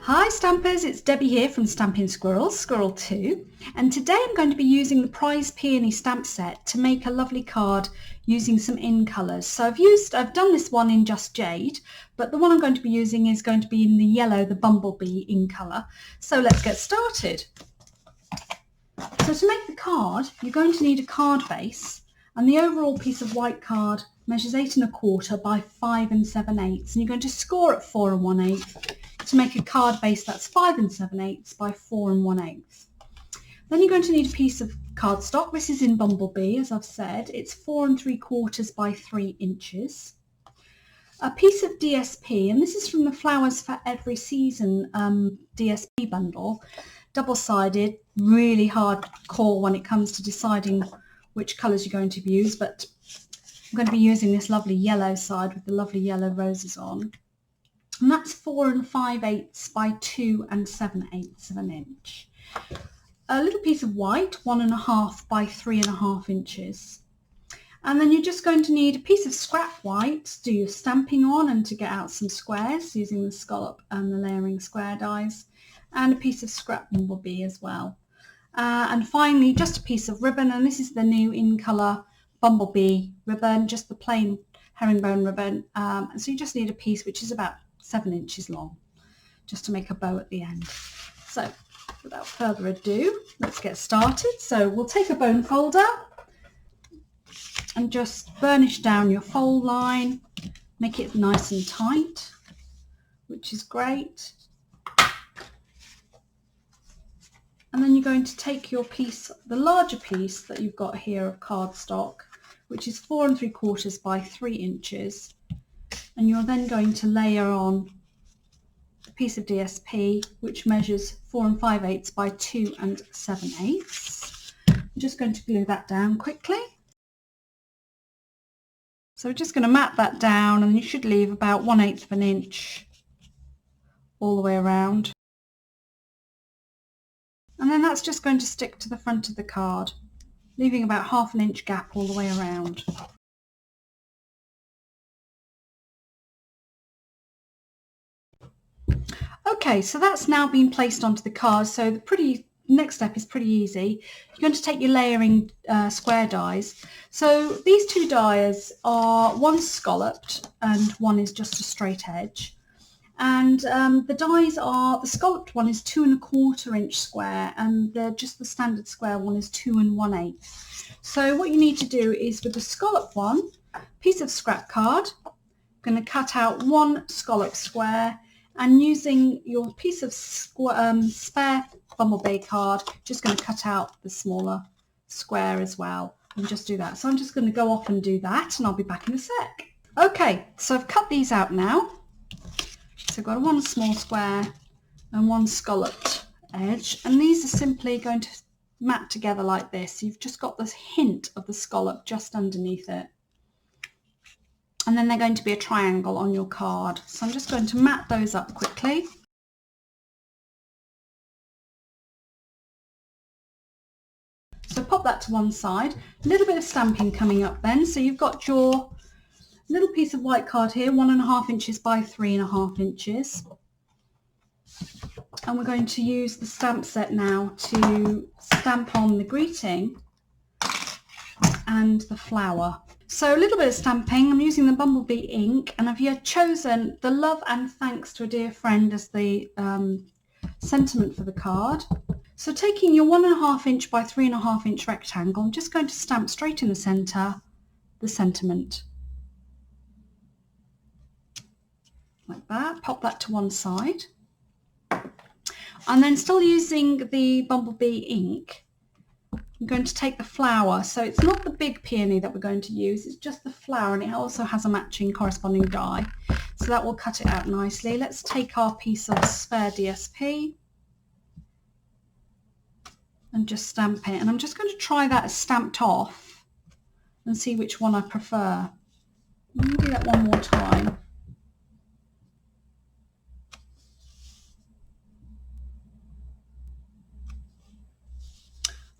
Hi Stampers, it's Debbie here from Stampin Squirrels, Squirrel 2, and today I'm going to be using the Prized Peony stamp set to make a lovely card using some in colours. So I've done this one in just jade, but the one I'm going to be using is going to be in the yellow, the bumblebee in colour. So let's get started. So to make the card, you're going to need a card base, and the overall piece of white card measures 8 1/4 by 5 7/8, and you're going to score at 4 1/8 to make a card base that's 5 7/8 by 4 1/8. Then you're going to need a piece of cardstock. This is in Bumblebee, as I've said. It's 4 3/4 by 3 inches. A piece of DSP, and this is from the Flowers for Every Season DSP bundle. Double-sided, really hard call when it comes to deciding which colours you're going to use, but I'm going to be using this lovely yellow side with the lovely yellow roses on. And that's 4 5/8 by 2 7/8 of an inch. A little piece of white, 1 1/2 by 3 1/2 inches. And then you're just going to need a piece of scrap white to do your stamping on and to get out some squares using the scallop and the layering square dies, and a piece of scrap bumblebee as well. And finally, just a piece of ribbon, and this is the new in colour bumblebee ribbon, just the plain herringbone ribbon. And so you just need a piece which is about 7 inches long, just to make a bow at the end. So without further ado, let's get started. So we'll take a bone folder and just burnish down your fold line, make it nice and tight, which is great. And then you're going to take your piece, the larger piece that you've got here of cardstock, which is 4 3/4 by 3 inches. And you're then going to layer on a piece of DSP, which measures 4 5/8 by 2 7/8. I'm just going to glue that down quickly. So we're just going to mat that down, and you should leave about 1/8 of an inch all the way around. And then that's just going to stick to the front of the card, leaving about 1/2 inch gap all the way around. Okay, so that's now been placed onto the card. So the next step is pretty easy. You're going to take your layering square dies. So these two dies are, one's scalloped and one is just a straight edge. And the dies are, the scalloped one is 2 1/4 inch square, and the standard square one is 2 1/8. So what you need to do is, with the scalloped one, piece of scrap card, I'm going to cut out one scallop square, and using your piece of spare bumblebee card, just going to cut out the smaller square as well, and just do that. So I'm just going to go off and do that, and I'll be back in a sec. Okay, so I've cut these out now. So I've got one small square and one scalloped edge, and these are simply going to mat together like this. You've just got this hint of the scallop just underneath it, and then they're going to be a triangle on your card. So I'm just going to mat those up quickly. So pop that to one side. A little bit of stamping coming up then. So you've got your little piece of white card here, 1 1/2 inches by 3 1/2 inches. And we're going to use the stamp set now to stamp on the greeting and the flower. So a little bit of stamping. I'm using the Bumblebee ink, and I've chosen the love and thanks to a dear friend as the sentiment for the card. So taking your 1 1/2 inch by 3 1/2 inch rectangle, I'm just going to stamp straight in the centre the sentiment. Like that. Pop that to one side. And then, still using the Bumblebee ink, I'm going to take the flower. So it's not the big peony that we're going to use, it's just the flower, and it also has a matching corresponding die. So that will cut it out nicely. Let's take our piece of spare DSP and just stamp it. And I'm just going to try that as stamped off and see which one I prefer. Let me do that one more time.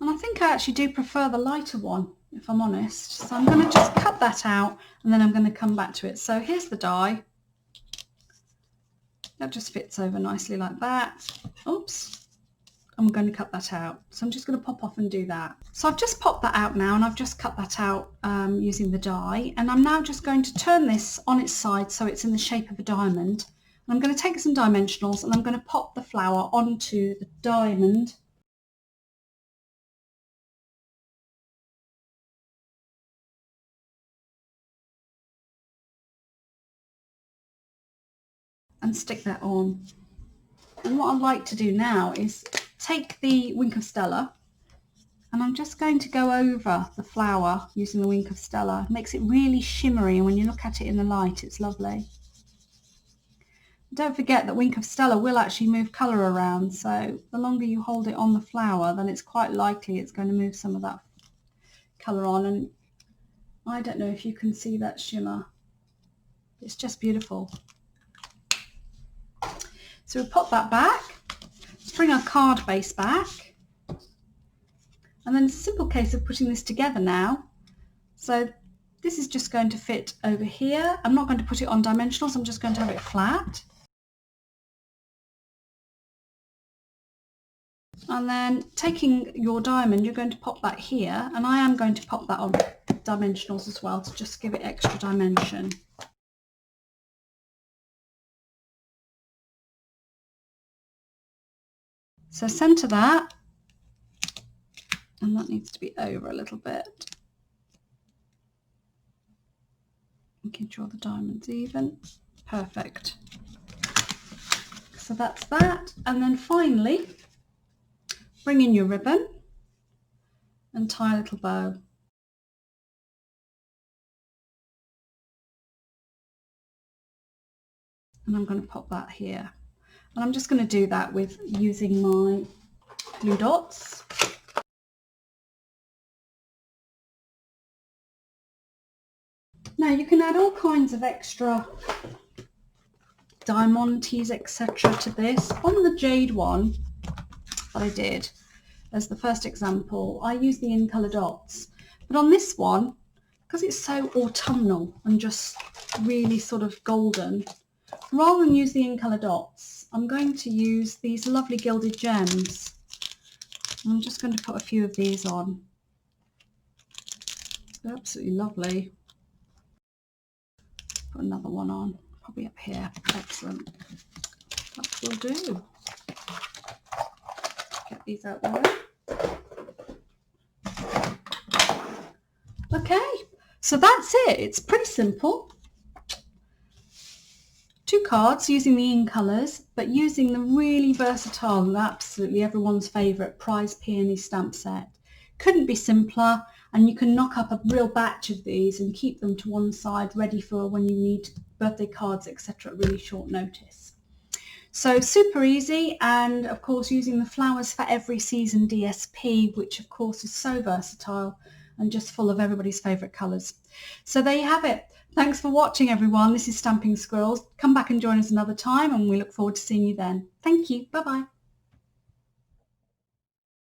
And I think I actually do prefer the lighter one, if I'm honest. So I'm going to just cut that out, and then I'm going to come back to it. So here's the die. That just fits over nicely like that. Oops. I'm going to cut that out. So I'm just going to pop off and do that. So I've just popped that out now, and I've just cut that out using the die. And I'm now just going to turn this on its side so it's in the shape of a diamond. And I'm going to take some dimensionals and I'm going to pop the flower onto the diamond. And stick that on. And what I'd like to do now is take the Wink of Stella, and I'm just going to go over the flower using the Wink of Stella. It makes it really shimmery, and when you look at it in the light, it's lovely. Don't forget that Wink of Stella will actually move colour around, so the longer you hold it on the flower, then it's quite likely it's going to move some of that colour on. And I don't know if you can see that shimmer. It's just beautiful. So we'll pop that back. Let's bring our card base back. And then it's a simple case of putting this together now. So this is just going to fit over here. I'm not going to put it on dimensionals, I'm just going to have it flat. And then taking your diamond, you're going to pop that here, and I am going to pop that on dimensionals as well to just give it extra dimension. So centre that, and that needs to be over a little bit. You can draw the diamonds even. Perfect. So that's that. And then finally, bring in your ribbon and tie a little bow. And I'm going to pop that here. And I'm just going to do that with using my glue dots. Now you can add all kinds of extra diamantes, etc. to this. On the jade one that I did as the first example, I used the in colour dots. But on this one, because it's so autumnal and just really sort of golden, rather than use the in colour dots, I'm going to use these lovely gilded gems. I'm just going to put a few of these on. They're absolutely lovely. Put another one on, probably up here. Excellent. That will do. Get these out there. Okay, so that's it. It's pretty simple. 2 cards using the in colours, but using the really versatile and absolutely everyone's favourite Prized Peony stamp set. Couldn't be simpler, and you can knock up a real batch of these and keep them to one side ready for when you need birthday cards, etc. at really short notice. So super easy, and of course using the Flowers for Every Season DSP, which of course is so versatile and just full of everybody's favourite colours. So there you have it. Thanks for watching, everyone. This is Stampin' Squirrels. Come back and join us another time, and we look forward to seeing you then. Thank you. Bye-bye.